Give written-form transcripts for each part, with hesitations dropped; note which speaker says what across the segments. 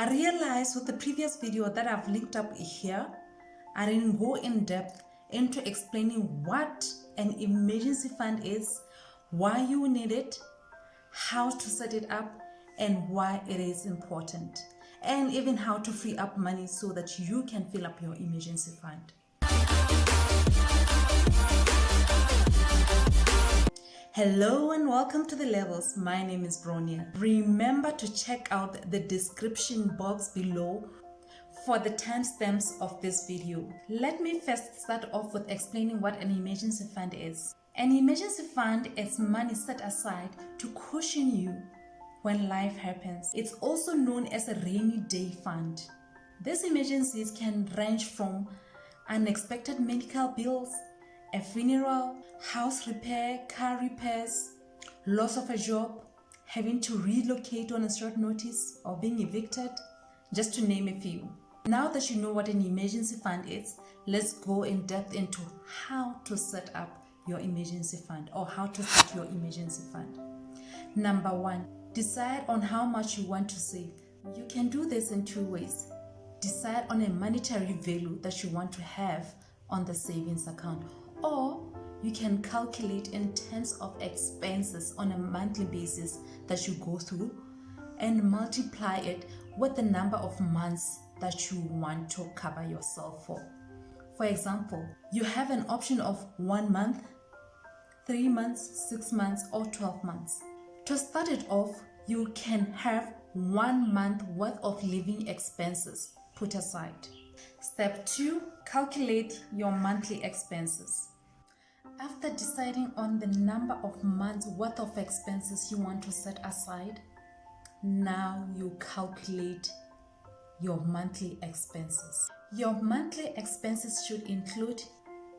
Speaker 1: I realized with the previous video that I've linked up here, I didn't go in depth into explaining what an emergency fund is, why you need it, how to set it up, and why it is important, and even how to free up money so that you can fill up your emergency fund. Hello and welcome to The Levels. My name is Bronia. Remember to check out the description box below for the timestamps of this video. Let me first start off with explaining what an emergency fund is. An emergency fund is money set aside to cushion you when life happens. It's also known as a rainy day fund. These emergencies can range from unexpected medical bills, a funeral, house repair, car repairs, loss of a job, having to relocate on a short notice, or being evicted, just to name a few. Now that you know what an emergency fund is, let's go in depth into how to set up your emergency fund, or how to set your emergency fund. Number one, decide on how much you want to save. You can do this in two ways. Decide on a monetary value that you want to have on the savings account, or you can calculate in terms of expenses on a monthly basis that you go through and multiply it with the number of months that you want to cover yourself for. For example, you have an option of 1 month, 3 months, 6 months, or 12 months. To start it off, you can have 1 month worth of living expenses put aside. Step 2, calculate your monthly expenses. After deciding on the number of months worth of expenses you want to set aside, now you calculate your monthly expenses. Your monthly expenses should include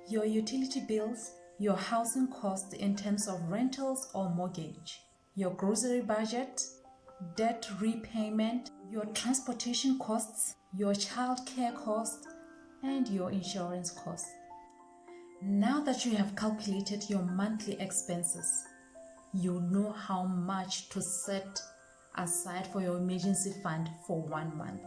Speaker 1: your utility bills, your housing costs in terms of rentals or mortgage, your grocery budget, debt repayment, your transportation costs, your child care costs, and your insurance costs. Now that you have calculated your monthly expenses, you know how much to set aside for your emergency fund for 1 month.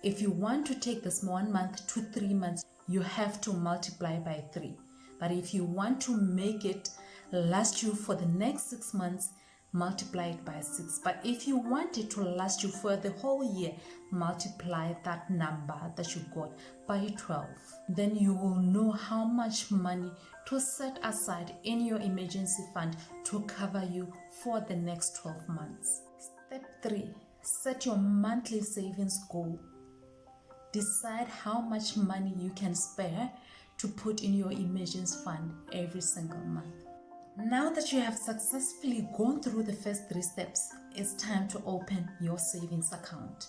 Speaker 1: If you want to take this 1 month to 3 months, you have to multiply by 3. But if you want to make it last you for the next 6 months, multiply it by 6. But if you want it to last you for the whole year, multiply that number that you got by 12. Then you will know how much money to set aside in your emergency fund to cover you for the next 12 months. Step 3, set your monthly savings goal. Decide how much money you can spare to put in your emergency fund every single month. Now that you have successfully gone through the first 3 steps, it's time to open your savings account.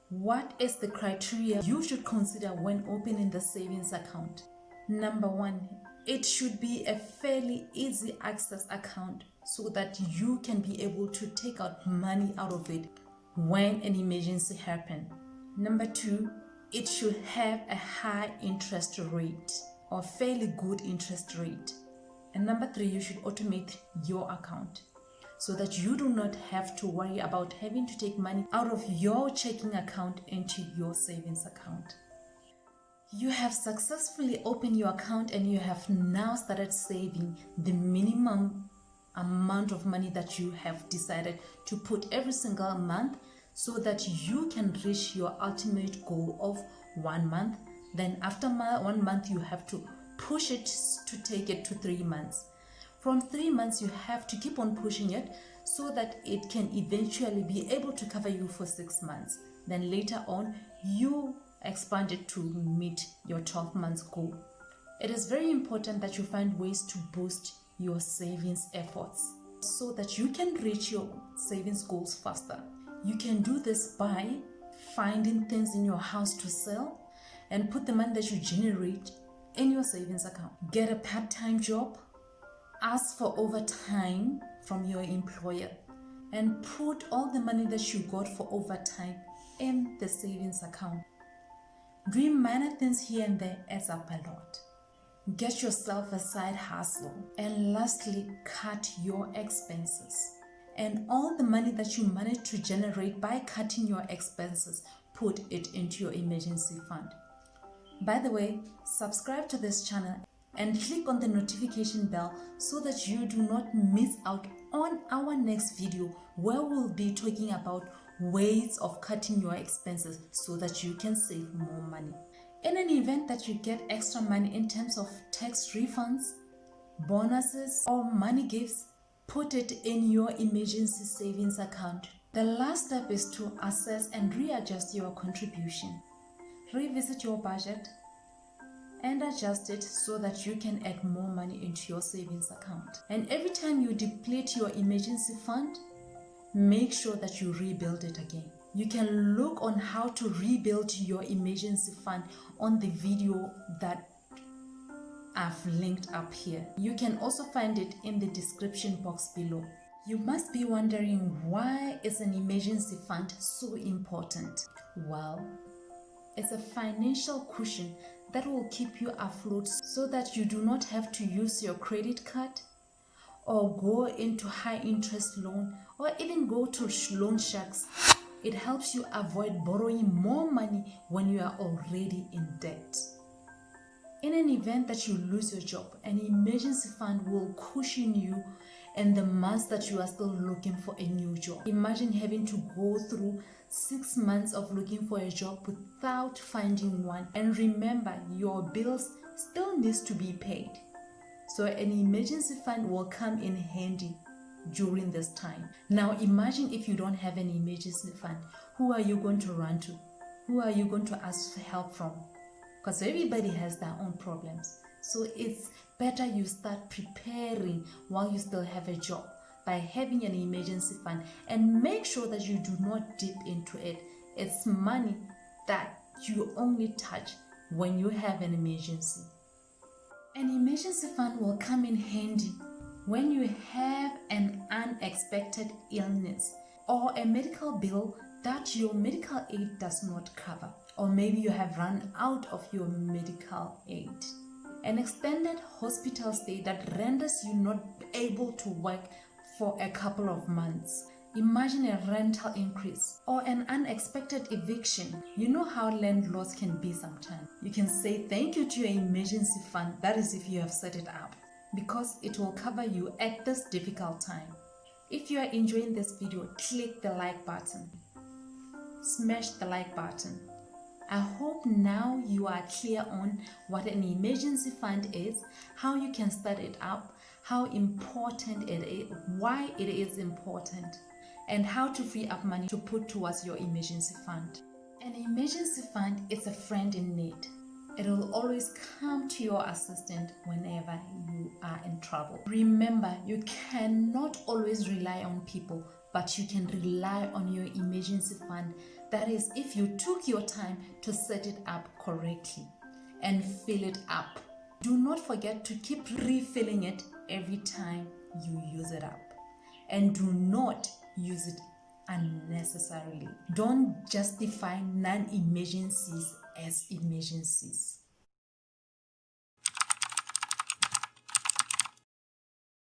Speaker 1: What is the criteria you should consider when opening the savings account? Number 1, it should be a fairly easy access account so that you can be able to take out money out of it when an emergency happens. Number 2, it should have a high interest rate or fairly good interest rate. And number 3, you should automate your account so that you do not have to worry about having to take money out of your checking account into your savings account. You have successfully opened your account and you have now started saving the minimum amount of money that you have decided to put every single month so that you can reach your ultimate goal of 1 month. Then after 1 month, you have to push it to take it to 3 months. From 3 months, you have to keep on pushing it so that it can eventually be able to cover you for 6 months. Then later on, you expand it to meet your 12 months goal. It is very important that you find ways to boost your savings efforts so that you can reach your savings goals faster. You can do this by finding things in your house to sell and put the money that you generate in your savings account. Get a part-time job, ask for overtime from your employer, and put all the money that you got for overtime in the savings account. Doing minor things here and there adds up a lot. Get yourself a side hustle. And lastly, cut your expenses. and all the money that you manage to generate by cutting your expenses, put it into your emergency fund. By the way, subscribe to this channel and click on the notification bell so that you do not miss out on our next video, where we'll be talking about ways of cutting your expenses so that you can save more money. In an event that you get extra money in terms of tax refunds, bonuses, or money gifts, put it in your emergency savings account. The last step is to assess and readjust your contribution. Revisit your budget and adjust it so that you can add more money into your savings account. And every time you deplete your emergency fund, make sure that you rebuild it again. You can look on how to rebuild your emergency fund on the video that I've linked up here. You can also find it in the description box below. You must be wondering, why is an emergency fund so important? Well, it's a financial cushion that will keep you afloat so that you do not have to use your credit card or go into high interest loan or even go to loan sharks. It helps you avoid borrowing more money when you are already in debt. In an event that you lose your job, an emergency fund will cushion you in the months that you are still looking for a new job. Imagine having to go through 6 months of looking for a job without finding one. And remember, your bills still needs to be paid. So an emergency fund will come in handy during this time. Now imagine if you don't have an emergency fund. Who are you going to run to? Who are you going to ask for help from? Because everybody has their own problems. So it's better you start preparing while you still have a job by having an emergency fund, and make sure that you do not dip into it. It's money that you only touch when you have an emergency. An emergency fund will come in handy when you have an unexpected illness or a medical bill that your medical aid does not cover, or maybe you have run out of your medical aid. An extended hospital stay that renders you not able to work for a couple of months. Imagine a rental increase or an unexpected eviction. You know how landlords can be sometimes. You can say thank you to your emergency fund, that is if you have set it up, because it will cover you at this difficult time. If you are enjoying this video, click the like button. Smash the like button. I hope now you are clear on what an emergency fund is, how you can start it up, how important it is, why it is important, and how to free up money to put towards your emergency fund. An emergency fund is a friend in need. It will always come to your assistance whenever you are in trouble. Remember, you cannot always rely on people, but you can rely on your emergency fund. That is, if you took your time to set it up correctly and fill it up. Do not forget to keep refilling it every time you use it up. And do not use it unnecessarily. Don't justify non-emergencies as emergencies.